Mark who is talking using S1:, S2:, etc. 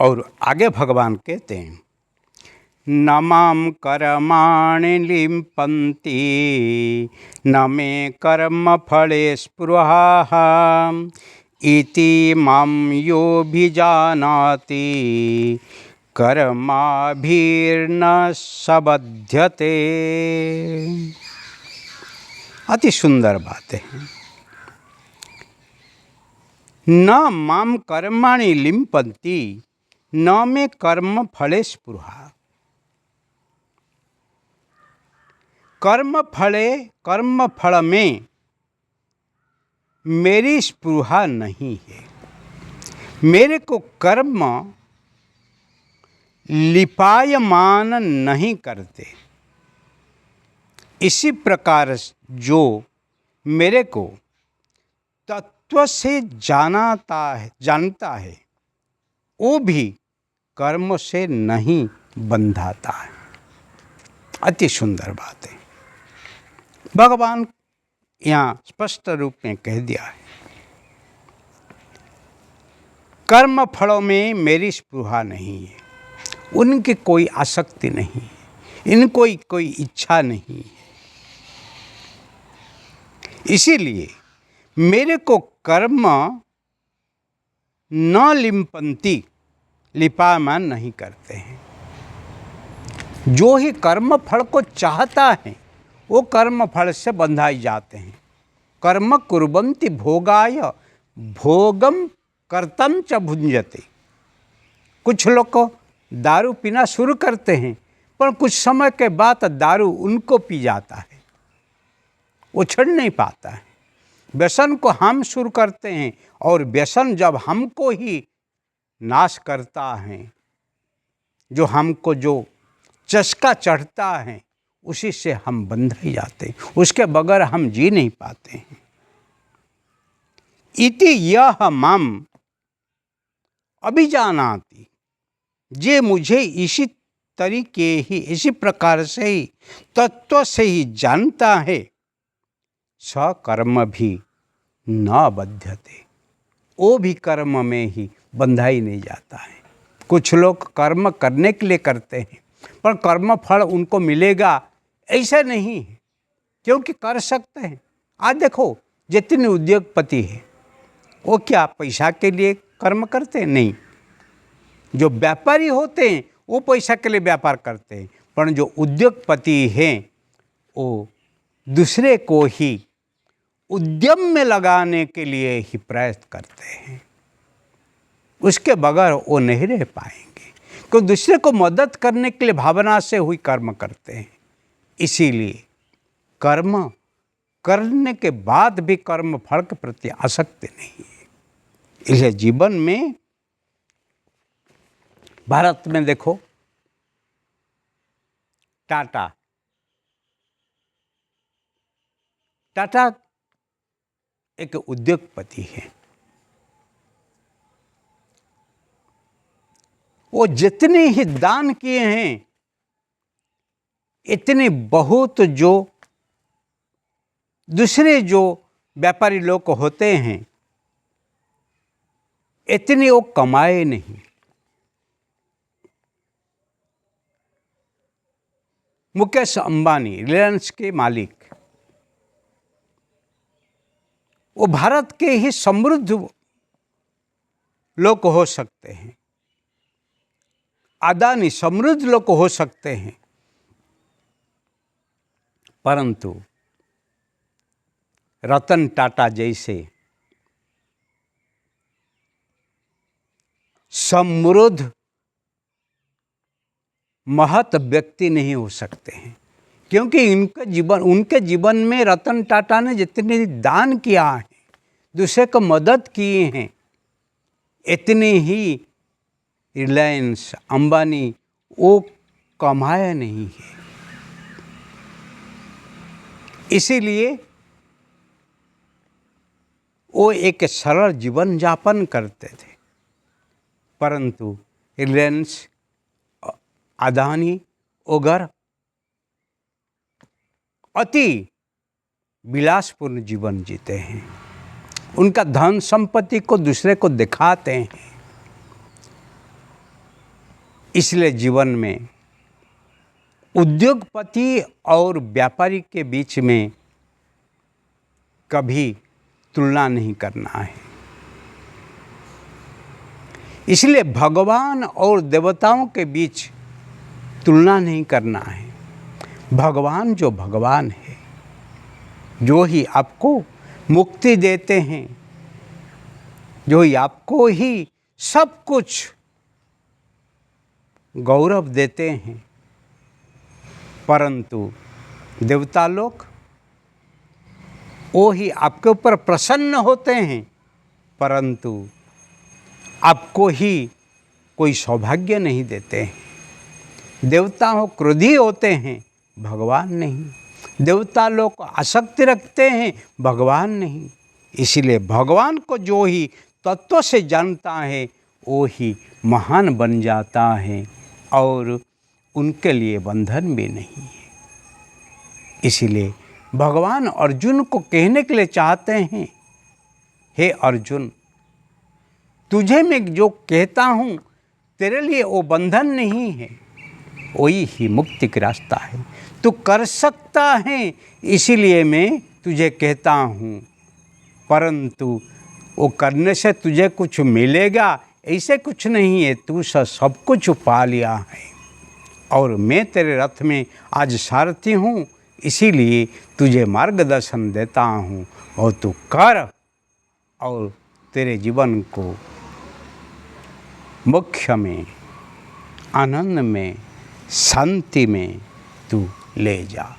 S1: और आगे भगवान कहते हैं, न मां कर्माणि लिम्पन्ति न मे कर्म फले स्पृहा इति मां योऽभिजानाति कर्माभिर्न सबध्यते। अति सुंदर बात है। न मां कर्माणि लिम्पन्ति न मे कर्म फले स्पृहा। कर्म फल में मेरी स्पृहा नहीं है। मेरे को कर्म लिपायमान नहीं करते। इसी प्रकार जो मेरे को तत्व से जानता है वो भी कर्म से नहीं बंधाता है। अति सुंदर बात है। भगवान यहाँ स्पष्ट रूप में कह दिया है, कर्म फलों में मेरी स्पृहा नहीं है, उनकी कोई आसक्ति नहीं है, इनको कोई इच्छा नहीं है। इसीलिए मेरे को कर्म न लिम्पन्ति, लिपायमान नहीं करते हैं। जो ही कर्म फल को चाहता है वो कर्म फल से बंधाई जाते हैं। कर्म कुर्वन्ति भोगाय भोगम कर्तम च भुंजते। कुछ लोग को दारू पीना शुरू करते हैं पर कुछ समय के बाद दारू उनको पी जाता है, वो छोड़ नहीं पाता है। व्यसन को हम शुरू करते हैं और व्यसन जब हमको ही नाश करता है, जो हमको जो चस्का चढ़ता है उसी से हम बंध ही जाते हैं, उसके बगैर हम जी नहीं पाते हैं। इति यह माम अभिजानाति, जे मुझे इसी तरीके ही, इसी प्रकार से ही, तत्व से ही जानता है, स कर्म भी न बध्यते, वो भी कर्म में ही बंधा ही नहीं जाता है। कुछ लोग कर्म करने के लिए करते हैं पर कर्म फल उनको मिलेगा ऐसा नहीं है, क्योंकि कर सकते हैं। आज देखो जितने उद्योगपति हैं वो क्या पैसा के लिए कर्म करते हैं? नहीं। जो व्यापारी होते हैं वो पैसा के लिए व्यापार करते हैं, पर जो उद्योगपति हैं वो दूसरे को ही उद्यम में लगाने के लिए ही प्रयास करते हैं। उसके बगैर वो नहीं रह पाएंगे, क्योंकि दूसरे को मदद करने के लिए भावना से हुई कर्म करते हैं। इसीलिए कर्म करने के बाद भी कर्म फल के प्रति आसक्ति नहीं है। इसलिए जीवन में, भारत में देखो टाटा एक उद्योगपति है। वो जितने ही दान किए हैं इतने बहुत जो दूसरे जो व्यापारी लोग होते हैं इतने वो कमाए नहीं। मुकेश अंबानी, रिलायंस के मालिक, वो भारत के ही समृद्ध लोग हो सकते हैं। अदानी समृद्ध लोग हो सकते हैं, परंतु रतन टाटा जैसे समृद्ध महत व्यक्ति नहीं हो सकते हैं, क्योंकि उनके जीवन में रतन टाटा ने जितने दान किया है, दूसरे को मदद किए हैं, इतने ही रिलायंस अंबानी वो कमाया नहीं है। इसीलिए वो एक सरल जीवन यापन करते थे, परंतु रिलायंस, अदानी वगैरह अति विलासपूर्ण जीवन जीते हैं। उनका धन संपत्ति को दूसरे को दिखाते हैं। इसलिए जीवन में उद्योगपति और व्यापारी के बीच में कभी तुलना नहीं करना है। इसलिए भगवान और देवताओं के बीच तुलना नहीं करना है। भगवान जो भगवान है, जो ही आपको मुक्ति देते हैं, जो ही आपको ही सब कुछ गौरव देते हैं, परंतु देवता लोग वो ही आपके ऊपर प्रसन्न होते हैं, परंतु आपको ही कोई सौभाग्य नहीं देते हैं। देवता हो क्रोधी होते हैं, भगवान नहीं। देवता लोग आसक्ति रखते हैं, भगवान नहीं। इसलिए भगवान को जो ही तत्व से जानता है वो ही महान बन जाता है और उनके लिए बंधन भी नहीं है। इसलिए भगवान अर्जुन को कहने के लिए चाहते हैं, हे अर्जुन, तुझे मैं जो कहता हूँ तेरे लिए वो बंधन नहीं है, वही ही मुक्ति का रास्ता है। तू कर सकता है, इसीलिए मैं तुझे कहता हूँ, परंतु वो करने से तुझे कुछ मिलेगा ऐसे कुछ नहीं है। तू सब कुछ पा लिया है और मैं तेरे रथ में आज सारथी हूँ, इसीलिए तुझे मार्गदर्शन देता हूँ और तू कर और तेरे जीवन को मोक्ष में, आनंद में, शांति में तू ले जा।